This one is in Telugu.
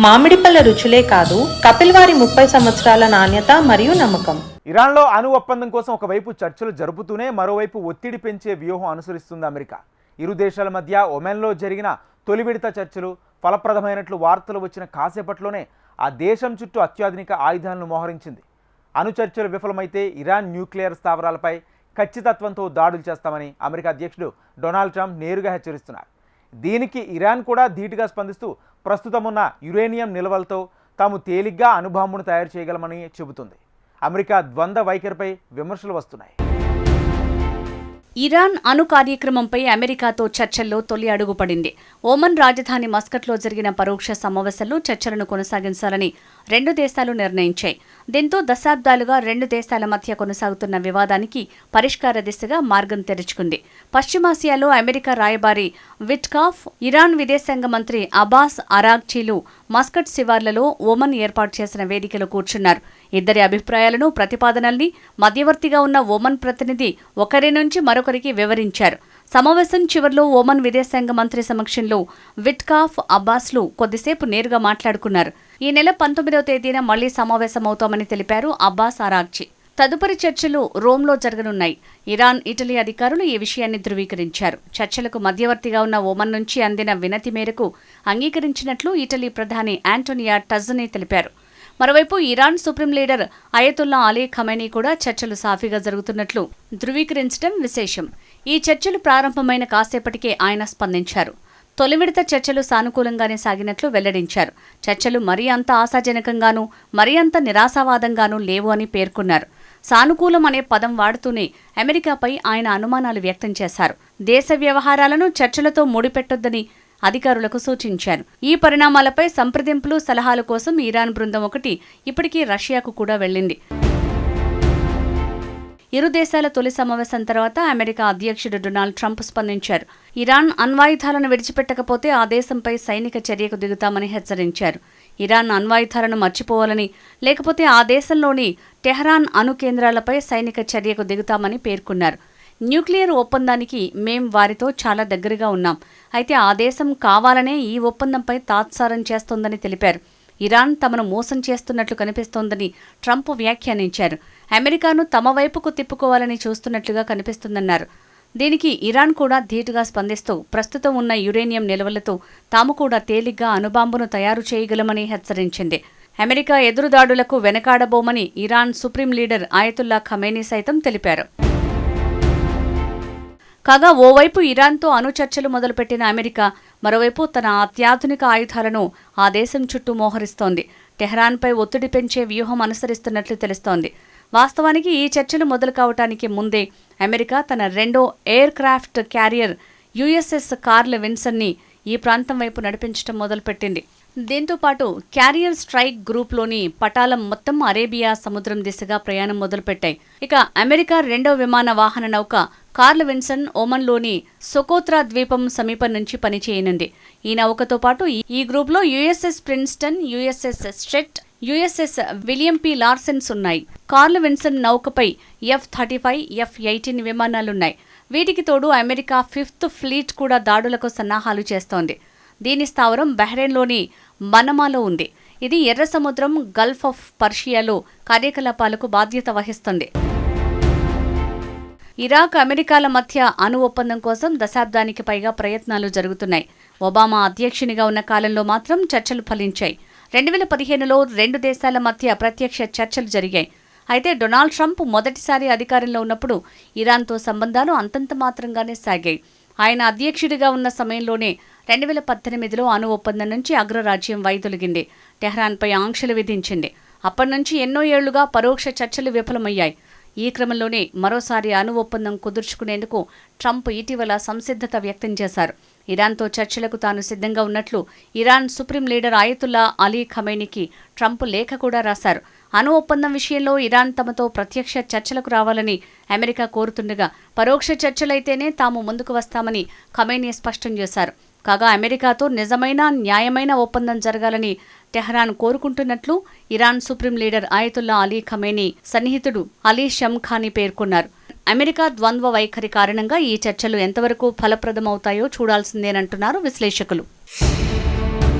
మామిడి పళ్ళ రుచులే కాదు, కపిల్ వారి 30 సంవత్సరాల నాణ్యత మరియు నమ్మకం. ఇరాన్లో అణు ఒప్పందం కోసం ఒకవైపు చర్చలు జరుపుతూనే మరోవైపు ఒత్తిడి పెంచే వ్యూహం అనుసరిస్తుంది అమెరికా. ఇరు దేశాల మధ్య ఒమెన్లో జరిగిన తొలి విడత చర్చలు ఫలప్రదమైనట్లు వార్తలు వచ్చిన కాసేపట్లోనే ఆ దేశం చుట్టూ అత్యాధునిక ఆయుధాలను మోహరించింది. అణు చర్చలు విఫలమైతే ఇరాన్ న్యూక్లియర్ స్థావరాలపై ఖచ్చితత్వంతో దాడులు చేస్తామని అమెరికా అధ్యక్షుడు డొనాల్డ్ ట్రంప్ నేరుగా హెచ్చరిస్తున్నారు. దీనికి ఇరాన్ కూడా ధీటుగా స్పందిస్తూ ప్రస్తుతం ఉన్న యురేనియం నిల్వలతో తాము తేలిగ్గా అణుబాంబును తయారు చేయగలమని చెబుతుంది. అమెరికా ద్వంద్వ వైఖరిపై విమర్శలు వస్తున్నాయి. ఇరాన్ అణు కార్యక్రమంపై అమెరికాతో చర్చల్లో తొలి అడుగు పడింది. ఓమన్ రాజధాని మస్కట్లో జరిగిన పరోక్ష సమావేశంలో చర్చలను కొనసాగించాలని రెండు దేశాలు నిర్ణయించాయి. దీంతో దశాబ్దాలుగా రెండు దేశాల మధ్య కొనసాగుతున్న వివాదానికి పరిష్కార దిశగా మార్గం తెరుచుకుంది. పశ్చిమాసియాలో అమెరికా రాయబారి విట్కాఫ్, ఇరాన్ విదేశాంగ మంత్రి అబ్బాస్ అరాగ్చీలు మస్కట్ శివార్లలో ఓమన్ ఏర్పాటు చేసిన వేదికలో కూర్చున్నారు. ఇద్దరి అభిప్రాయాలను, ప్రతిపాదనల్ని మధ్యవర్తిగా ఉన్న ఓమన్ ప్రతినిధి ఒకరి నుంచి మరొకరికి వివరించారు. సమావేశం చివర్లో ఓమన్ విదేశాంగ మంత్రి సమక్షంలో విట్కాఫ్, అబ్బాస్లు కొద్దిసేపు నేరుగా మాట్లాడుకున్నారు. ఈ నెల 19వ తేదీన మళ్లీ సమావేశమవుతామని తెలిపారు అబ్బాస్ అరాగ్చీ. తదుపరి చర్చలు రోమ్లో జరగనున్నాయి. ఇరాన్, ఇటలీ అధికారులు ఈ విషయాన్ని ధృవీకరించారు. చర్చలకు మధ్యవర్తిగా ఉన్న ఓమన్ నుంచి అందిన వినతి మేరకు అంగీకరించినట్లు ఇటలీ ప్రధాని యాంటోనియా టజ్జనీ తెలిపారు. మరోవైపు Iran supreme leader Ayatollah Ali Khamenei కూడా చర్చలు సాఫీగా జరుగుతున్నట్లు ధృవీకరించడం విశేషం. ఈ చర్చలు ప్రారంభమైన కాసేపటికే ఆయన స్పందించారు. తొలి విడత చర్చలు సానుకూలంగానే సాగినట్లు వెల్లడించారు. చర్చలు మరీ అంత ఆశాజనకంగానూ మరీ అంత నిరాశావాదంగానూ లేవు అని పేర్కొన్నారు. సానుకూలం అనే పదం వాడుతూనే అమెరికాపై ఆయన అనుమానాలు వ్యక్తం చేశారు. దేశ వ్యవహారాలను చర్చలతో ముడిపెట్టొద్దని అధికారులకు సూచించారు. ఈ పరిణామాలపై సంప్రదింపులు, సలహాల కోసం ఇరాన్ బృందం ఒకటి ఇప్పటికీ రష్యాకు కూడా వెళ్లింది. ఇరు దేశాల తొలి సమావేశం తర్వాత అమెరికా అధ్యక్షుడు డొనాల్డ్ ట్రంప్ స్పందించారు. ఇరాన్ అణ్వాయుధాలను విడిచిపెట్టకపోతే ఆ దేశంపై సైనిక చర్యకు దిగుతామని హెచ్చరించారు. ఇరాన్ అణ్వాయుధాలను మర్చిపోవాలని, లేకపోతే ఆ దేశంలోని టెహరాన్ అణు కేంద్రాలపై సైనిక చర్యకు దిగుతామని పేర్కొన్నారు. న్యూక్లియర్ ఒప్పందానికి మేం వారితో చాలా దగ్గరగా ఉన్నాం. అయితే ఆ దేశం కావాలనే ఈ ఒప్పందంపై తాత్సారం చేస్తోందని తెలిపారు. ఇరాన్ తమను మోసం చేస్తున్నట్లు కనిపిస్తోందని ట్రంప్ వ్యాఖ్యానించారు. అమెరికాను తమ వైపుకు తిప్పుకోవాలని చూస్తున్నట్లుగా కనిపిస్తుందన్నారు. దీనికి ఇరాన్ కూడా ధీటుగా స్పందిస్తూ ప్రస్తుతం ఉన్న యురేనియం నిల్వలతో తాము కూడా తేలిగ్గా అణుబాంబును తయారు చేయగలమని హెచ్చరించింది. అమెరికా ఎదురుదాడులకు వెనకాడబోమని Iran supreme leader Ayatollah Khamenei సైతం తెలిపారు. కాగా ఓవైపు ఇరాన్తో అణు చర్చలు మొదలుపెట్టిన అమెరికా మరోవైపు తన అత్యాధునిక ఆయుధాలను ఆ దేశం చుట్టూ మోహరిస్తోంది. టెహరాన్పై ఒత్తిడి పెంచే వ్యూహం అనుసరిస్తున్నట్లు తెలుస్తోంది. వాస్తవానికి ఈ చర్చలు మొదలు కావటానికి ముందే అమెరికా తన రెండో aircraft carrier USS Carl విన్సన్ని ఈ ప్రాంతం వైపు నడిపించడం మొదలుపెట్టింది. దీంతో పాటు క్యారియర్ స్ట్రైక్ గ్రూప్లోని పటాలం మొత్తం అరేబియా సముద్రం దిశగా ప్రయాణం మొదలుపెట్టాయి. ఇక అమెరికా రెండో విమాన వాహన నౌక కార్ల్ విన్సన్ ఓమన్లోని సొకోత్రా ద్వీపం సమీపం నుంచి పనిచేయనుంది. ఈ నౌకతో పాటు ఈ గ్రూప్లో USS Princeton, USS Sterett, USS William P Lawrence ఉన్నాయి. కార్ల్ విన్సన్ నౌకపై F-35, F-18 విమానాలున్నాయి. వీటికి తోడు అమెరికా 5th ఫ్లీట్ కూడా దాడులకు సన్నాహాలు చేస్తోంది. దీని స్థావరం బహ్రెయిన్లోని మనమాలో ఉంది. ఇది ఎర్ర సముద్రం, గల్ఫ్ ఆఫ్ పర్షియాలో కార్యకలాపాలకు బాధ్యత వహిస్తుంది. ఇరాక్, అమెరికాల మధ్య అణు ఒప్పందం కోసం దశాబ్దానికి పైగా ప్రయత్నాలు జరుగుతున్నాయి. ఒబామా అధ్యక్షునిగా ఉన్న కాలంలో మాత్రం చర్చలు ఫలించాయి. 2015లో రెండు దేశాల మధ్య ప్రత్యక్ష చర్చలు జరిగాయి. అయితే డొనాల్డ్ ట్రంప్ మొదటిసారి అధికారంలో ఉన్నప్పుడు ఇరాన్తో సంబంధాలు అంతంత మాత్రంగానే సాగాయి. ఆయన అధ్యక్షుడిగా ఉన్న సమయంలోనే 2018లో అణు ఒప్పందం నుంచి అగ్రరాజ్యం వైదొలిగింది. టెహ్రాన్పై ఆంక్షలు విధించింది. అప్పటి నుంచి ఎన్నో ఏళ్లుగా పరోక్ష చర్చలు విఫలమయ్యాయి. ఈ క్రమంలోనే మరోసారి అణు ఒప్పందం కుదుర్చుకునేందుకు ట్రంప్ ఇటీవల సంసిద్ధత వ్యక్తం చేశారు. ఇరాన్తో చర్చలకు తాను సిద్ధంగా ఉన్నట్లు Iran supreme leader Ayatollah Ali ఖమేనీకి ట్రంప్ లేఖ కూడా రాశారు. అణు ఒప్పందం విషయంలో ఇరాన్ తమతో ప్రత్యక్ష చర్చలకు రావాలని అమెరికా కోరుతుండగా పరోక్ష చర్చలైతేనే తాము ముందుకు వస్తామని ఖమేనీ స్పష్టం చేశారు. కాగా అమెరికాతో నిజమైన, న్యాయమైన ఒప్పందం జరగాలని టెహరాన్ కోరుకుంటున్నట్లు Iran supreme leader Ayatollah Ali Khamenei సన్నిహితుడు అలీ షమ్ఖానీ పేర్కొన్నారు. అమెరికా ద్వంద్వ వైఖరి కారణంగా ఈ చర్చలు ఎంతవరకు ఫలప్రదమవుతాయో చూడాల్సిందేనంటున్నారు విశ్లేషకులు.